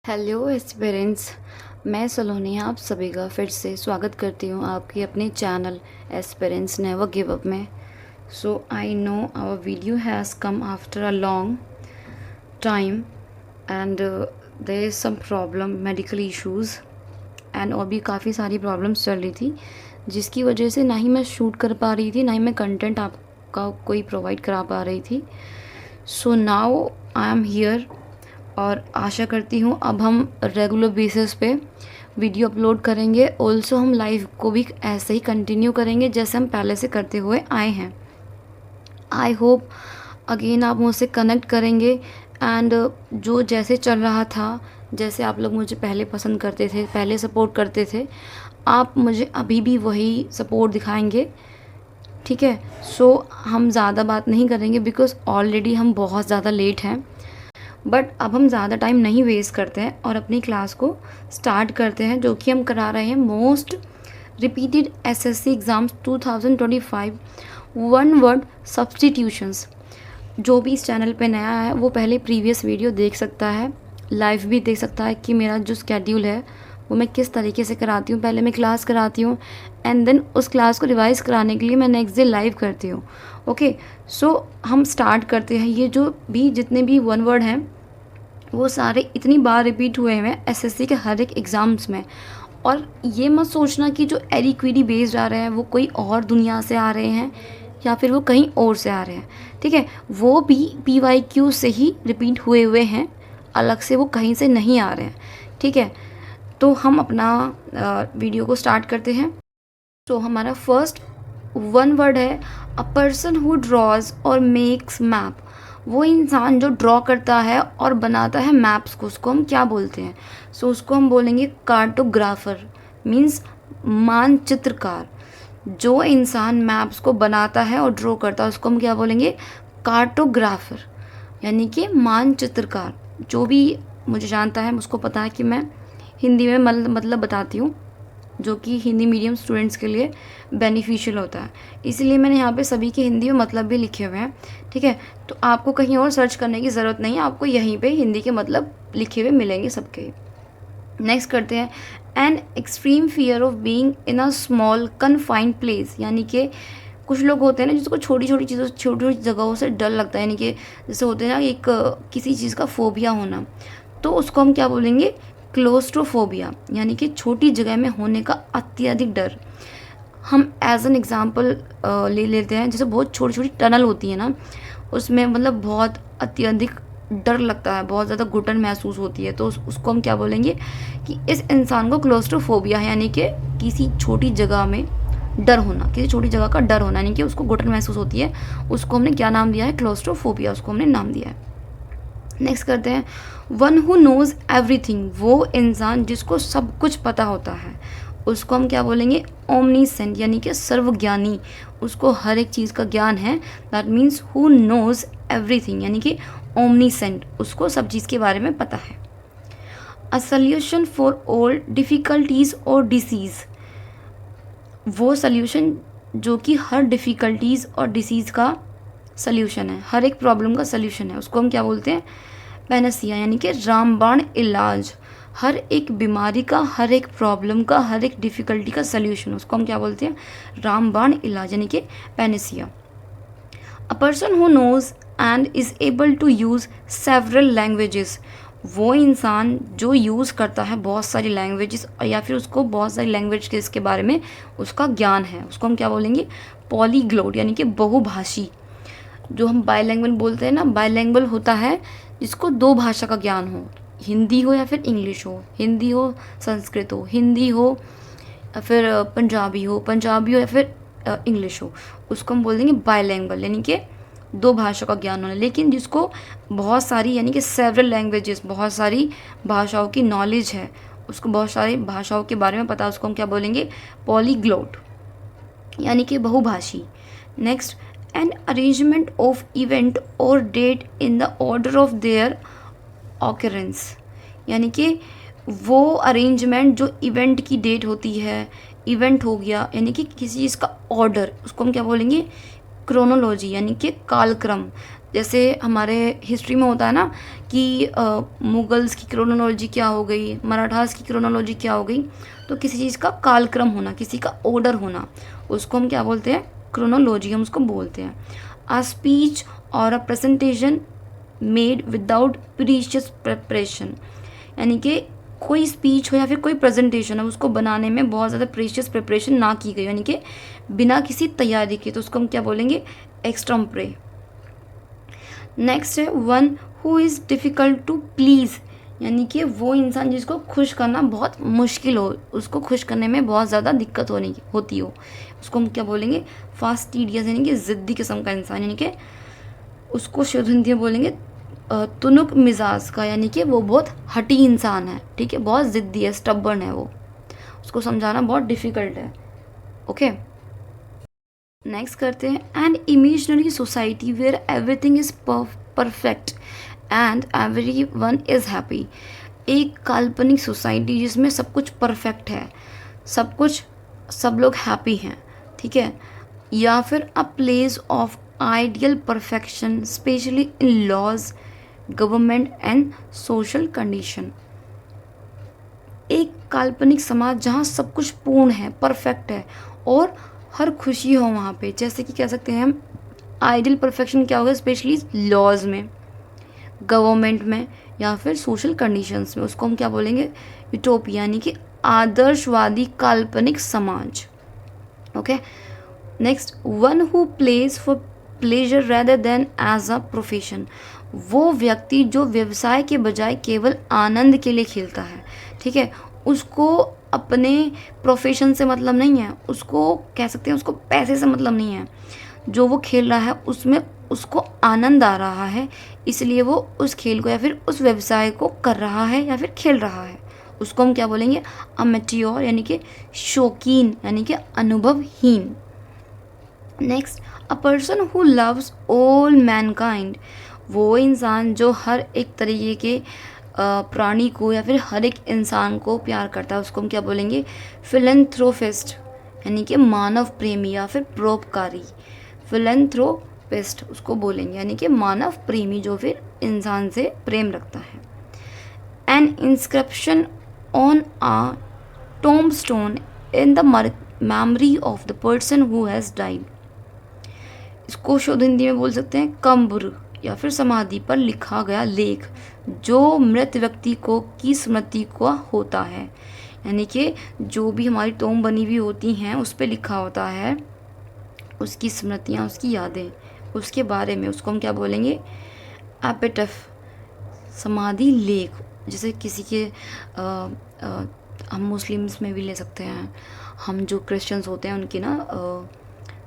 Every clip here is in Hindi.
Hello aspirants. मैं सलोनी आप सभी का फिर से स्वागत करती हूँ आपके अपने channel aspirants never give up में। So I know our video has come after a long time and there is some problem medical issues and और भी काफ़ी सारी प्रॉब्लम्स चल रही थी, जिसकी वजह से ना ही मैं शूट कर पा रही थी, ना ही मैं कंटेंट आपका कोई प्रोवाइड करा पा रही थी। So now I am here और आशा करती हूँ अब हम रेगुलर बेसिस पे वीडियो अपलोड करेंगे। ऑल्सो हम लाइव को भी ऐसे ही कंटिन्यू करेंगे जैसे हम पहले से करते हुए आए हैं। आई होप अगेन आप मुझसे कनेक्ट करेंगे एंड जो जैसे चल रहा था, जैसे आप लोग मुझे पहले पसंद करते थे, पहले सपोर्ट करते थे, आप मुझे अभी भी वही सपोर्ट दिखाएंगे। ठीक है। सो हम ज़्यादा बात नहीं करेंगे बिकॉज़ ऑलरेडी हम बहुत ज़्यादा लेट हैं। बट अब हम ज़्यादा टाइम नहीं वेस्ट करते हैं और अपनी क्लास को स्टार्ट करते हैं, जो कि हम करा रहे हैं most repeated SSC exams 2025 one word substitutions. जो भी इस चैनल पे नया है वो पहले प्रीवियस वीडियो देख सकता है, लाइव भी देख सकता है कि मेरा जो स्केड्यूल है वो मैं किस तरीके से कराती हूँ। पहले मैं क्लास कराती हूँ एंड देन उस क्लास को रिवाइज़ कराने के लिए मैं नेक्स्ट डे लाइव करती हूँ। ओके, सो हम स्टार्ट करते हैं। ये जो भी जितने भी वन वर्ड हैं वो सारे इतनी बार रिपीट हुए हैं एसएससी के हर एक एग्ज़ाम्स में। और ये मत सोचना कि जो एरिक्विडी बेस्ड आ रहे हैं वो कोई और दुनिया से आ रहे हैं या फिर वो कहीं और से आ रहे हैं। ठीक है, वो भी PYQ से ही रिपीट हुए हुए हैं, अलग से वो कहीं से नहीं आ रहे हैं। ठीक है, तो हम अपना वीडियो को स्टार्ट करते हैं। तो हमारा फर्स्ट वन वर्ड है अ पर्सन हु ड्रॉज और मेक्स मैप। वो इंसान जो ड्रॉ करता है और बनाता है मैप्स को, उसको हम क्या बोलते हैं? सो उसको हम बोलेंगे कार्टोग्राफर, मीन्स मानचित्रकार। जो इंसान मैप्स को बनाता है और ड्रॉ करता है उसको हम क्या बोलेंगे? कार्टोग्राफर, यानी कि मानचित्रकार। जो भी मुझे जानता है उसको पता है कि मैं हिंदी में मतलब बताती हूँ, जो कि हिंदी मीडियम स्टूडेंट्स के लिए बेनिफिशियल होता है। इसलिए मैंने यहाँ पे सभी के हिंदी में मतलब भी लिखे हुए हैं। ठीक है, तो आपको कहीं और सर्च करने की ज़रूरत नहीं है, आपको यहीं पे हिंदी के मतलब लिखे हुए मिलेंगे सबके। नेक्स्ट करते हैं an extreme fear of being in a small confined place. यानी कि कुछ लोग होते हैं ना जिसको छोटी छोटी चीज़ों, छोटी छोटी जगहों से डर लगता है, यानी कि जैसे होते हैं ना एक किसी चीज़ का फोबिया होना, तो उसको हम क्या बोलेंगे? क्लोस्ट्रोफोबिया, यानी कि छोटी जगह में होने का अत्यधिक डर। हम एज एन एग्ज़ाम्पल ले लेते हैं, जैसे बहुत छोटी छोटी टनल होती है ना, उसमें मतलब बहुत अत्यधिक डर लगता है, बहुत ज़्यादा घुटन महसूस होती है, तो उसको हम क्या बोलेंगे कि इस इंसान को क्लोस्ट्रोफोबिया है, यानी कि किसी छोटी जगह में डर होना, किसी छोटी जगह का डर होना, यानी कि उसको घुटन महसूस होती है। उसको हमने क्या नाम दिया है? क्लोस्ट्रोफोबिया, उसको हमने नाम दिया है। नेक्स्ट करते हैं वन हु नोज़ एवरीथिंग। वो इंसान जिसको सब कुछ पता होता है उसको हम क्या बोलेंगे? ओमनीसेंट, यानी कि सर्वज्ञानी। उसको हर एक चीज़ का ज्ञान है, that means who knows everything, यानी कि ओमनीसेंट, उसको सब चीज़ के बारे में पता है। अ सल्यूशन फॉर ऑल डिफ़िकल्टीज़ और डिसीज़। वो सल्यूशन जो कि हर डिफ़िकल्टीज़ और डिसीज़ का सल्यूशन है, हर एक प्रॉब्लम का सल्यूशन है, उसको हम क्या बोलते हैं? पैनासिया, यानी कि रामबाण इलाज। हर एक बीमारी का, हर एक प्रॉब्लम का, हर एक डिफ़िकल्टी का सल्यूशन, उसको हम क्या बोलते हैं? रामबाण इलाज, यानी कि panacea. A person who knows and is able to use several languages. वो इंसान जो यूज़ करता है बहुत सारी लैंग्वेजेस, या फिर उसको बहुत सारी लैंग्वेज के इसके बारे में उसका ज्ञान है, उसको हम क्या बोलेंगे? पॉलीग्लोट, यानी कि बहुभाषी। जो हम बायलैंग्वेज बोलते हैं ना, बायलैंग्वेज होता है जिसको दो भाषा का ज्ञान हो, हिंदी हो या फिर इंग्लिश हो, हिंदी हो संस्कृत हो, हिंदी हो या फिर पंजाबी हो या फिर इंग्लिश हो, उसको हम बोल देंगे बायलैंग्वेज, यानी कि दो भाषा का ज्ञान होना। लेकिन जिसको बहुत सारी, यानी कि सेवरल लैंग्वेजेस, बहुत सारी भाषाओं की नॉलेज है, उसको बहुत सारी भाषाओं के बारे में पता है, उसको हम क्या बोलेंगे? पॉलीग्लोट, यानी कि बहुभाषी। Next, an arrangement of event और date in the order of their occurrence. यानी कि वो अरेंजमेंट जो इवेंट की डेट होती है, इवेंट हो गया, यानी कि किसी चीज़ का ऑर्डर, उसको हम क्या बोलेंगे? क्रोनोलॉजी, यानी कि कालक्रम। जैसे हमारे हिस्ट्री में होता है ना कि मुगल्स की क्रोनोलॉजी क्या हो गई, मराठास की क्रोनोलॉजी क्या हो गई, तो किसी चीज़ का कालक्रम होना, किसी का ऑर्डर होना, उसको हम क्या बोलते हैं, क्रोनोलॉजी हम उसको बोलते हैं। अ स्पीच और a presentation made without precious preparation, यानी कि कोई स्पीच हो या फिर कोई प्रेजेंटेशन हो, उसको बनाने में बहुत ज़्यादा प्रीशियस प्रिपरेशन ना की गई, यानी कि बिना किसी तैयारी के, तो उसको हम क्या बोलेंगे, एक्स्ट्रम्प्रे। नेक्स्ट है one who is difficult to please, यानी कि वो इंसान जिसको खुश करना बहुत मुश्किल हो, उसको खुश करने में बहुत ज़्यादा दिक्कत होती हो, उसको हम क्या बोलेंगे, फास्टिडियस, यानी कि ज़िद्दी किस्म का इंसान, यानी कि उसको शुद्ध हिंदी में बोलेंगे तुनुक मिजाज का, यानी कि वो बहुत हठी इंसान है, ठीक है, बहुत ज़िद्दी है, स्टबर्न है वो, उसको समझाना बहुत डिफ़िकल्ट है। ओके, नेक्स्ट करते हैं an imaginary society where everything is perfect and every one is happy, एक काल्पनिक सोसाइटी जिसमें सब कुछ परफेक्ट है, सब लोग हैप्पी हैं, ठीक है, या फिर a place of ideal perfection specially in laws, government and social condition, एक काल्पनिक समाज जहाँ सब कुछ पूर्ण है, परफेक्ट है और हर खुशी हो वहाँ पे, जैसे कि कह सकते हैं हम आइडियल परफेक्शन क्या होगा, स्पेशली लॉज में, गवर्नमेंट में या फिर सोशल कंडीशंस में, उसको हम क्या बोलेंगे, यूटोपिया, यानी कि आदर्शवादी काल्पनिक समाज। Okay, next one who plays for pleasure rather than as a profession, वो व्यक्ति जो व्यवसाय के बजाय केवल आनंद के लिए खेलता है, ठीक है, उसको अपने प्रोफेशन से मतलब नहीं है, उसको कह सकते हैं उसको पैसे से मतलब नहीं है, जो वो खेल रहा है उसमें उसको आनंद आ रहा है, इसलिए वो उस खेल को या फिर उस व्यवसाय को कर रहा है या फिर खेल रहा है, उसको हम क्या बोलेंगे, अमेच्योर, यानी कि शौकीन, यानी कि अनुभवहीन। Next a person who loves all mankind, वो इंसान जो हर एक तरीके के प्राणी को या फिर हर एक इंसान को प्यार करता है, उसको हम क्या बोलेंगे, फिलेंथ्रोपिस्ट, यानी कि मानव प्रेमी या फिर परोपकारी, फिलेंथ्रोपिस्ट उसको बोलेंगे, यानी कि मानव प्रेमी जो फिर इंसान से प्रेम रखता है। An inscription on a tombstone in the memory of the person who has died, इसको शुद्ध हिंदी में बोल सकते हैं कब्र या फिर समाधि पर लिखा गया लेख, जो मृत व्यक्ति को की स्मृति को होता है, यानी कि जो भी हमारी टोम बनी हुई होती हैं उस पर लिखा होता है उसकी स्मृतियाँ, उसकी यादें, उसके बारे में, उसको हम क्या बोलेंगे, एपिटफ, समाधि लेख। जैसे किसी के हम मुस्लिम्स में भी ले सकते हैं, हम जो क्रिश्चियंस होते हैं उनकी ना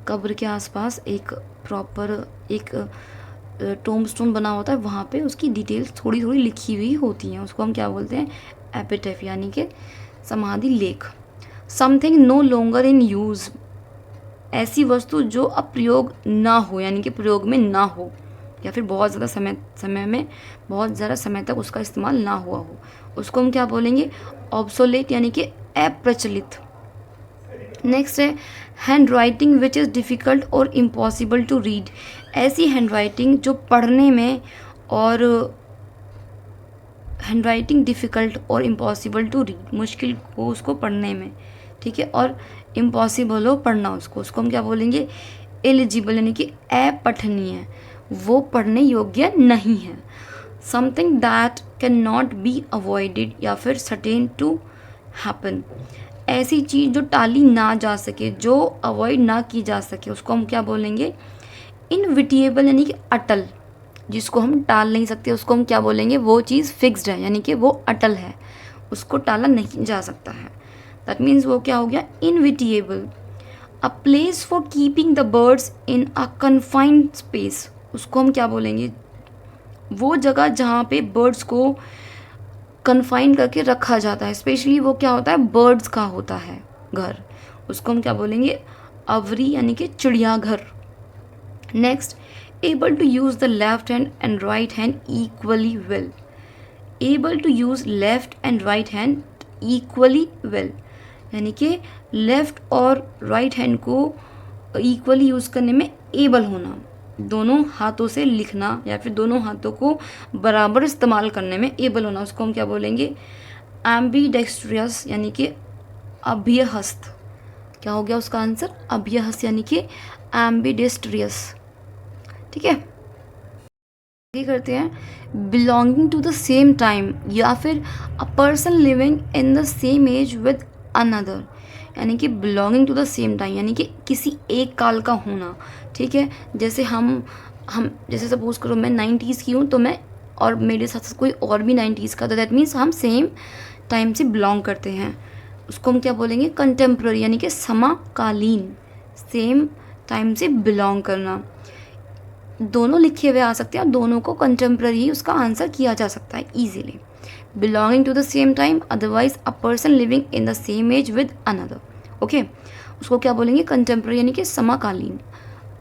कब्र के आसपास एक प्रॉपर एक टोम्बस्टोन बना होता है, वहाँ पे उसकी डिटेल्स थोड़ी थोड़ी लिखी हुई होती हैं, उसको हम क्या बोलते हैं, एपिटैफ, यानी कि समाधि लेख। Something no longer in use, ऐसी वस्तु जो अब प्रयोग ना हो, यानी कि प्रयोग में ना हो या फिर बहुत ज़्यादा समय में बहुत ज़्यादा समय तक उसका इस्तेमाल ना हुआ हो, उसको हम क्या बोलेंगे, ऑब्सोलेट, यानी कि अप्रचलित। नेक्स्ट है hand writing which is difficult और इम्पॉसिबल टू रीड, ऐसी हैंड राइटिंग जो पढ़ने में, और हैंड राइटिंग डिफ़िकल्ट और इम्पॉसिबल टू रीड, मुश्किल हो उसको पढ़ने में, ठीक है, और इम्पॉसिबल हो पढ़ना उसको हम क्या बोलेंगे, एलिजिबल, यानी कि अपठनीय, वो पढ़ने योग्य नहीं है। Something that can not be avoided या फिर सर्टेन टू हैपन, ऐसी चीज़ जो टाली ना जा सके, जो अवॉइड ना की जा सके, उसको हम क्या बोलेंगे, इनविटिएबल, यानी कि अटल, जिसको हम टाल नहीं सकते उसको हम क्या बोलेंगे, वो चीज़ फिक्स्ड है, यानी कि वो अटल है, उसको टाला नहीं जा सकता है, दैट मीन्स वो क्या हो गया, inevitable. A place for keeping the birds in a confined space, उसको हम क्या बोलेंगे, वो जगह जहाँ पे बर्ड्स को कन्फाइन करके रखा जाता है, स्पेशली वो क्या होता है, बर्ड्स का होता है घर, उसको हम क्या बोलेंगे, अवरी, यानी कि चिड़ियाघर। Next able to use the left hand and right hand equally well, able to use left and right hand equally well, यानी कि लेफ्ट और राइट हैंड को इक्वली यूज़ करने में एबल होना, दोनों हाथों से लिखना या फिर दोनों हाथों को बराबर इस्तेमाल करने में एबल होना, उसको हम क्या बोलेंगे? एम्बीडेक्स्ट्रियस यानी कि अभ्यहस्त। क्या हो गया उसका आंसर? अभ्यहस्त यानी कि एम्बीडेस्ट्रियस। ठीक है, आगे करते हैं। Belonging to the same time या फिर a person living in the same age with another, यानी कि belonging to the same time यानी कि किसी एक काल का होना। ठीक है, जैसे हम जैसे सपोज करो मैं 90s की हूँ तो मैं, और मेरे साथ साथ कोई और भी 90s का, तो दैट मीन्स हम सेम टाइम से बिलोंग करते हैं। उसको हम क्या बोलेंगे? कंटेम्प्ररी यानी कि समकालीन, सेम टाइम से बिलोंग करना। दोनों लिखे हुए आ सकते हैं और दोनों को कंटेम्प्ररी उसका आंसर किया जा सकता है easily. Belonging to the same time, otherwise a person living in the same age with another. Okay, उसको क्या बोलेंगे? कंटेम्प्ररी यानी कि समकालीन।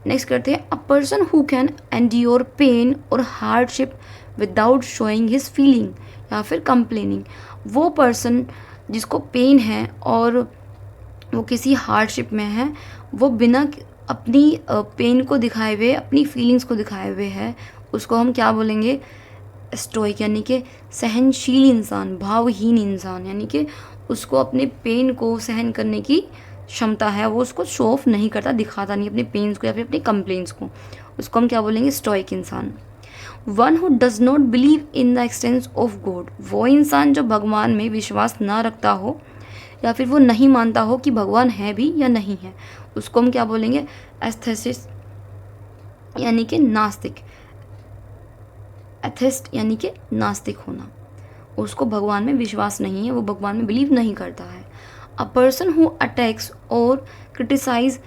नेक्स्ट करते हैं, a person who can endure pain और hardship without showing his feeling या फिर कंप्लेनिंग। वो पर्सन जिसको पेन है और वो किसी हार्डशिप में है, वो बिना अपनी पेन को दिखाए हुए, अपनी फीलिंग्स को दिखाए हुए है, उसको हम क्या बोलेंगे? स्टोइक यानी कि सहनशील इंसान, भावहीन इंसान, यानी कि उसको अपने पेन को सहन करने की क्षमता है, वो उसको शो ऑफ नहीं करता, दिखाता नहीं अपने पेन्स को या फिर अपनी कंप्लेंट्स को, उसको हम क्या बोलेंगे? स्टोइक इंसान। One who does not believe in the expanse of God, वो इंसान जो भगवान में विश्वास ना रखता हो या फिर वो नहीं मानता हो कि भगवान है भी या नहीं है, उसको हम क्या बोलेंगे? एस्थेसिस यानी कि नास्तिक। एथिस्ट यानी कि नास्तिक होना, उसको भगवान में विश्वास नहीं है, वो भगवान में बिलीव नहीं करता है। अ पर्सन हु अटैक्स और क्रिटिसाइज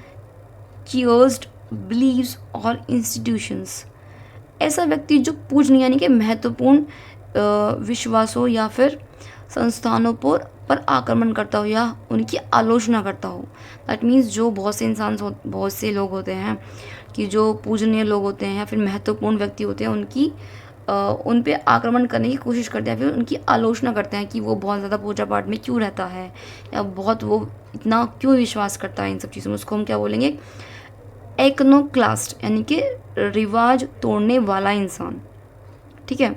चियर्स्ड बिलीव्स और इंस्टीट्यूशंस, ऐसा व्यक्ति जो पूजनीय यानी कि महत्वपूर्ण विश्वासों या फिर संस्थानों पर आक्रमण करता हो या उनकी आलोचना करता हो। दैट मीन्स जो बहुत से लोग होते हैं कि जो पूजनीय लोग होते हैं या फिर महत्वपूर्ण व्यक्ति होते हैं, उन पे आक्रमण करने की कोशिश करते हैं, फिर उनकी आलोचना करते हैं कि वो बहुत ज़्यादा पूजा पाठ में क्यों रहता है या बहुत वो इतना क्यों विश्वास करता है इन सब चीज़ों में, उसको हम क्या बोलेंगे? एक्नोक्लास्ट यानी कि रिवाज तोड़ने वाला इंसान। ठीक है,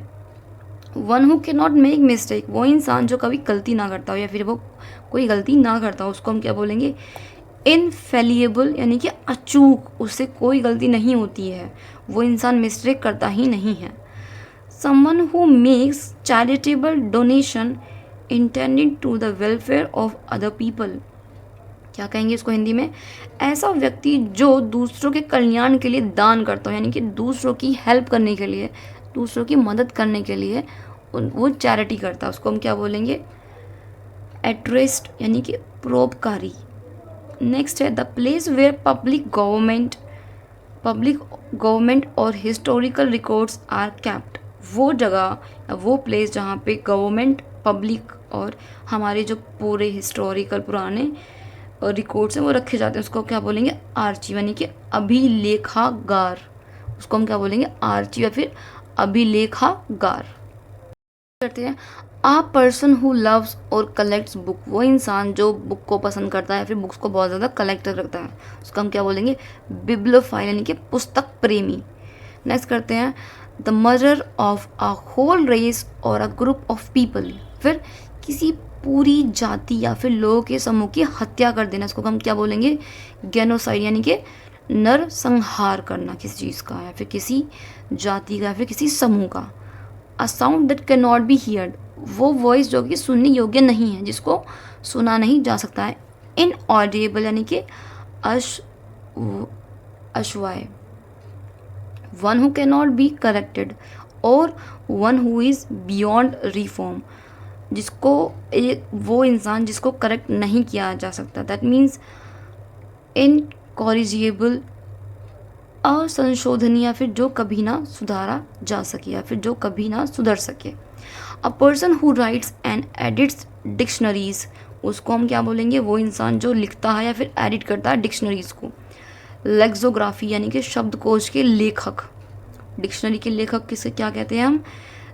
one who can not make mistake, वो इंसान जो कभी गलती ना करता हो या फिर वो कोई गलती ना करता हो, उसको हम क्या बोलेंगे? इनफेलिएबल यानी कि अचूक, उससे कोई गलती नहीं होती है, वो इंसान मिस्टेक करता ही नहीं है। Someone who makes charitable donation intended to the welfare of other people, क्या कहेंगे इसको हिंदी में? ऐसा व्यक्ति जो दूसरों के कल्याण के लिए दान करता हो, यानी कि दूसरों की हेल्प करने के लिए, दूसरों की मदद करने के लिए वो चैरिटी करता है, उसको हम क्या बोलेंगे? एट्रिस्ट यानी कि परोपकारी। नेक्स्ट है, the place where public government और हिस्टोरिकल रिकॉर्ड्स आर कैप्ट, वो जगह या वो प्लेस जहाँ पे गवर्नमेंट, पब्लिक और हमारे जो पूरे हिस्टोरिकल पुराने रिकॉर्ड्स हैं वो रखे जाते हैं, उसको क्या बोलेंगे? आर्चीव यानी कि अभिलेखागार, उसको हम क्या बोलेंगे? आर्चीव या फिर अभिलेखागार। करते हैं, आ पर्सन हु लव्स और कलेक्ट्स बुक, वो इंसान जो बुक को पसंद करता है या फिर बुक्स को बहुत ज़्यादा कलेक्ट रखता है, उसको हम क्या बोलेंगे? बिब्लोफाइल यानी कि पुस्तक प्रेमी। नेक्स्ट करते हैं, the murder of a whole race और अ ग्रुप ऑफ पीपल, फिर किसी पूरी जाति या फिर लोगों के समूह की हत्या कर देना, इसको हम क्या बोलेंगे? गेनोसाइड यानी कि नरसंहार करना किसी चीज़ का या फिर किसी जाति का या फिर किसी समूह का। A sound that can not B heard, वो वॉइस जो कि सुनने योग्य नहीं है, जिसको सुना नहीं जा सकता है। इनऑडिएबल यानी कि अश्वाय। One who can not be corrected और one who is beyond reform, जिसको वो इंसान जिसको करेक्ट नहीं किया जा सकता, दैट मीन्स इनकॉरिजिएबल, असंशोधनीय या फिर जो कभी ना सुधारा जा सके या फिर जो कभी ना सुधर सके। अ person who rights and edits dictionaries, उसको हम क्या बोलेंगे? वो इंसान जो लिखता है या फिर एडिट करता है डिक्शनरीज को। लेक्सोग्राफी यानी कि शब्दकोश के लेखक, डिक्शनरी के लेखक किसे क्या कहते हैं हम?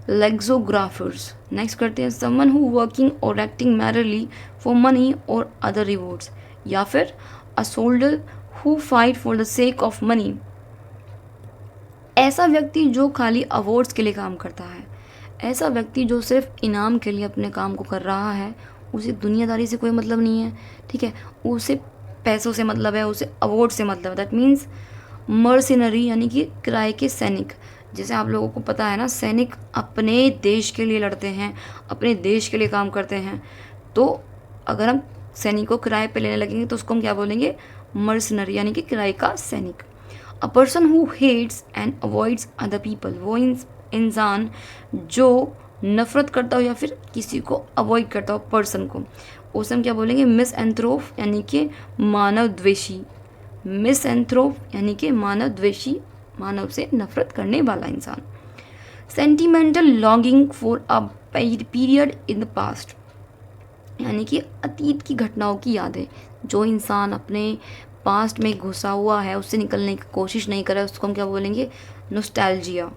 लेक्सोग्राफर्स। नेक्स्ट करते हैं, समवन हु वर्किंग और एक्टिंग मैरिली फॉर मनी और अदर रिवॉर्ड्स, या फिर a soldier who fight for the sake of money, ऐसा व्यक्ति जो खाली अवार्ड्स के लिए काम करता है, ऐसा व्यक्ति जो सिर्फ इनाम के लिए अपने काम को कर रहा है, उसे दुनियादारी से कोई मतलब नहीं है, ठीक है, उसे पैसों से मतलब है, उसे अवार्ड से मतलब है। दैट मीन्स मर्सिनरी यानी कि किराए के सैनिक। जैसे आप लोगों को पता है ना, सैनिक अपने देश के लिए लड़ते हैं, अपने देश के लिए काम करते हैं। तो अगर हम सैनिक को किराए पे लेने लगेंगे तो उसको हम क्या बोलेंगे, मर्सिनरी यानी कि किराए का सैनिक। A person who hates and avoids other people, वो इंसान जो नफरत करता हो या फिर किसी को अवॉइड करता हो पर्सन को, उसे हम क्या बोलेंगे, मिसएंथ्रोप यानी कि मानव द्वेषी। मिसएंथ्रोप यानी कि मानव द्वेषी, मानव से नफरत करने वाला इंसान। Sentimental longing for a period in the past, यानी कि अतीत की घटनाओं की यादें। जो इंसान अपने पास्ट में घुसा हुआ है, उससे निकलने की कोशिश नहीं कर रहा है, उसको हम क्या बोलेंगे, नोस्टैल्जिया।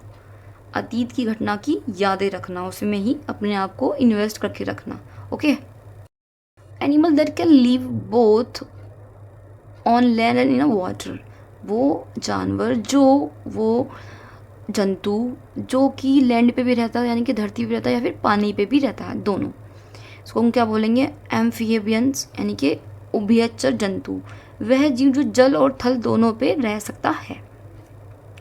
अतीत की घटना की यादें रखना, उसमें ही अपने आप को इन्वेस्ट करके रखना। Okay. Animal that can live both on land and in water, वो जानवर वो जंतु जो कि लैंड पे भी रहता है यानी कि धरती पे रहता है या फिर पानी पे भी रहता है, दोनों। इसको हम क्या बोलेंगे, एम्फिबियंस यानी कि उभयचर जंतु। वह जीव जो जल और थल दोनों पे रह सकता है।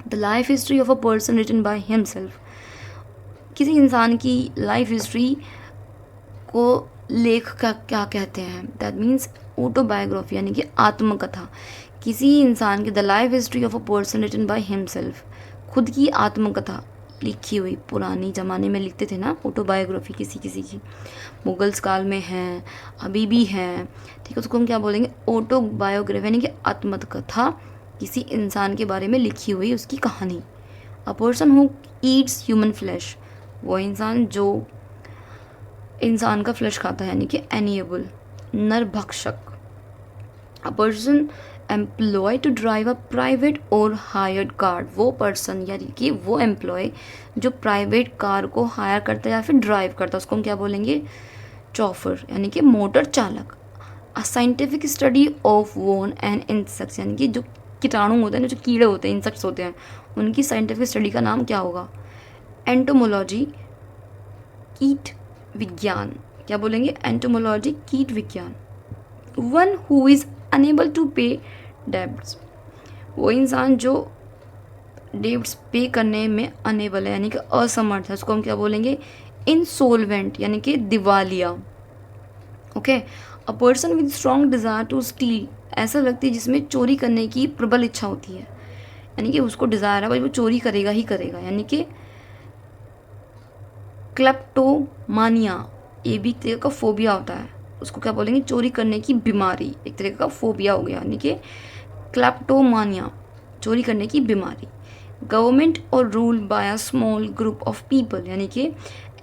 The life history of a person written by himself, किसी इंसान की लाइफ हिस्ट्री को लेख का क्या कहते हैं, दैट मीन्स ऑटोबायोग्राफी यानी कि आत्मकथा। किसी इंसान की the life history of a person written by himself, खुद की आत्मकथा लिखी हुई। पुरानी ज़माने में लिखते थे ना ऑटोबायोग्राफी किसी किसी की, मुगल्स काल में हैं, अभी भी हैं, ठीक है। उसको हम क्या बोलेंगे, ऑटोबायोग्राफी यानी कि आत्मकथा, किसी इंसान के बारे में लिखी हुई उसकी कहानी। अ person who Yeats human flesh, वो इंसान जो इंसान का फ्लैश खाता है यानी कि एनिएबल, नरभक्षक। A person employ to drive a private और हायर्ड कार, वो पर्सन यानी कि वो एम्प्लॉय जो प्राइवेट कार को हायर करता है या फिर ड्राइव करता है, उसको हम क्या बोलेंगे, चौफर यानी कि मोटर चालक। अ साइंटिफिक स्टडी ऑफ वोन एंड इंसेक्ट्स, यानी कि जो कीटाणु होते हैं ना, जो कीड़े होते हैं, इंसेक्ट्स होते हैं, उनकी साइंटिफिक स्टडी का नाम क्या होगा, एंटोमोलॉजी, कीट विज्ञान। क्या बोलेंगे, एंटोमोलॉजी, कीट विज्ञान। One who is unable to pay debts, वो इंसान जो डेब्ट्स पे करने में अनेबल है यानी कि असमर्थ है, उसको हम क्या बोलेंगे, इंसोल्वेंट यानी कि दिवालिया। Okay. A person with strong desire to steal, ऐसा व्यक्ति जिसमें चोरी करने की प्रबल इच्छा होती है, यानी कि उसको डिज़ायर है भाई वो चोरी करेगा ही करेगा, यानी कि क्लेप्टोमानिया, ये भी एक तरह का फोबिया होता है, उसको क्या बोलेंगे, चोरी करने की बीमारी, एक तरह का फोबिया हो गया, यानी कि क्लेप्टोमानिया, चोरी करने की बीमारी। गवर्नमेंट और rule by a small group of people, यानी कि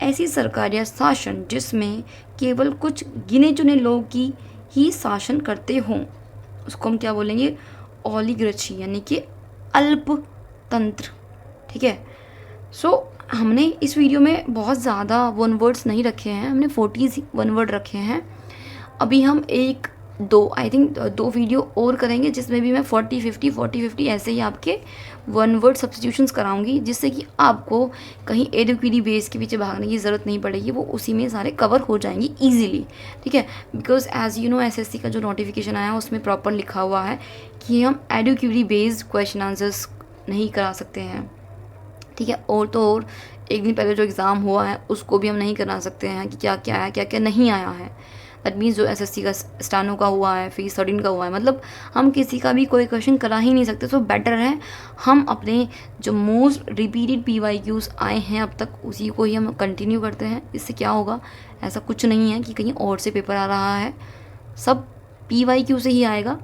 ऐसी सरकार या शासन जिसमें केवल कुछ गिने चुने लोग की ही शासन करते हों, उसको हम क्या बोलेंगे, ओलिगार्ची यानी कि अल्पतंत्र, ठीक है। सो हमने इस वीडियो में बहुत ज़्यादा वन वर्ड्स नहीं रखे हैं, हमने 40 वन वर्ड रखे हैं। अभी हम आई थिंक दो वीडियो और करेंगे जिसमें भी मैं 40-50 ऐसे ही आपके वन वर्ड सब्स्टिट्यूशंस कराऊंगी, जिससे कि आपको कहीं एडुक्विटी बेस के पीछे भागने की ज़रूरत नहीं पड़ेगी, वो उसी में सारे कवर हो जाएंगी ईजिली, ठीक है। Because as you know SSC का जो नोटिफिकेशन आया उसमें प्रॉपर लिखा हुआ है कि हम एडुक्विटी बेस्ड क्वेश्चन आंसर्स नहीं करा सकते हैं, ठीक है। और तो और एक दिन पहले जो एग्ज़ाम हुआ है उसको भी हम नहीं करा सकते हैं कि क्या क्या आया क्या क्या नहीं आया है। दैट मीन्स जो एसएससी का स्टानो का हुआ है, फिर 13 का हुआ है, मतलब हम किसी का भी कोई क्वेश्चन करा ही नहीं सकते। सो बेटर है हम अपने जो मोस्ट रिपीटेड PYQs आए हैं अब तक उसी को ही हम कंटिन्यू करते हैं। इससे क्या होगा, ऐसा कुछ नहीं है कि कहीं और से पेपर आ रहा है, सब PYQ से ही आएगा,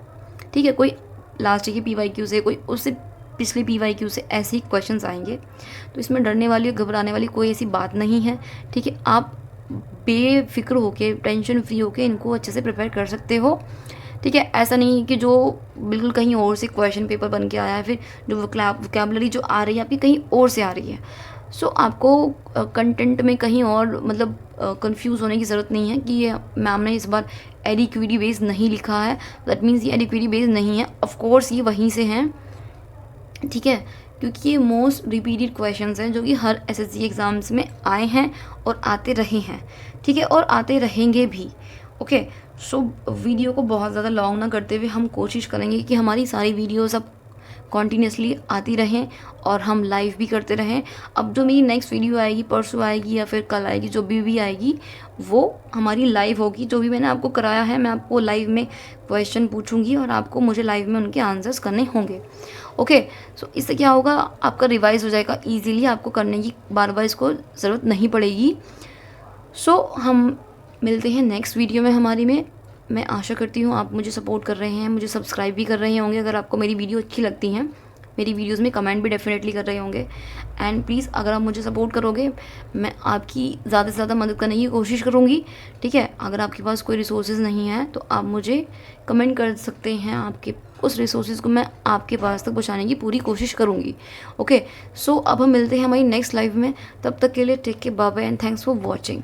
ठीक है। कोई लास्ट की PYQ से, कोई उससे पिछले PYQ से, ऐसे ही क्वेश्चंस आएंगे। तो इसमें डरने वाली घबराने वाली कोई ऐसी बात नहीं है, ठीक है। आप बेफिक्र होके, टेंशन फ्री होके इनको अच्छे से प्रिपेयर कर सकते हो, ठीक है। ऐसा नहीं कि जो बिल्कुल कहीं और से क्वेश्चन पेपर बन के आया है, फिर जो वोकैबुलरी जो आ रही है आपकी कहीं और से आ रही है। सो आपको कंटेंट में कहीं और मतलब कंफ्यूज होने की ज़रूरत नहीं है कि ये मैम ने इस बार एडिक्विटी बेस नहीं लिखा है, दैट मीन्स ये एडिक्विटी बेस नहीं है। ऑफकोर्स ये वहीं से हैं, ठीक है। क्योंकि ये मोस्ट रिपीटेड क्वेश्चंस हैं जो कि हर एसएससी एग्ज़ाम्स में आए हैं और आते रहे हैं, ठीक है, और आते रहेंगे भी। ओके, सो वीडियो को बहुत ज़्यादा लॉन्ग ना करते हुए हम कोशिश करेंगे कि हमारी सारी वीडियोस अब कॉन्टीन्यूसली आती रहें और हम लाइव भी करते रहें। अब जो मेरी नेक्स्ट वीडियो आएगी, परसों आएगी या फिर कल आएगी, जो भी आएगी वो हमारी लाइव होगी। जो भी मैंने आपको कराया है मैं आपको लाइव में क्वेश्चन पूछूंगी और आपको मुझे लाइव में उनके आंसर्स करने होंगे। ओके, सो इससे क्या होगा, आपका रिवाइज हो जाएगा ईजीली, आपको करने की बार बार इसको ज़रूरत नहीं पड़ेगी। सो हम मिलते हैं नेक्स्ट वीडियो में हमारी में। मैं आशा करती हूँ आप मुझे सपोर्ट कर रहे हैं, मुझे सब्सक्राइब भी कर रहे होंगे। अगर आपको मेरी वीडियो अच्छी लगती हैं, मेरी वीडियोस में कमेंट भी डेफिनेटली कर रहे होंगे। एंड प्लीज़ अगर आप मुझे सपोर्ट करोगे, मैं आपकी ज़्यादा से ज़्यादा मदद करने की कोशिश करूँगी, ठीक है। अगर आपके पास कोई रिसोर्सेज नहीं है तो आप मुझे कमेंट कर सकते हैं, आपके उस रिसोर्सेज को मैं आपके पास तक पहुँचाने की पूरी कोशिश करूँगी। ओके, सो अब हम मिलते हैं हमारी नेक्स्ट लाइव में। तब तक के लिए take care, bye bye and thanks for watching.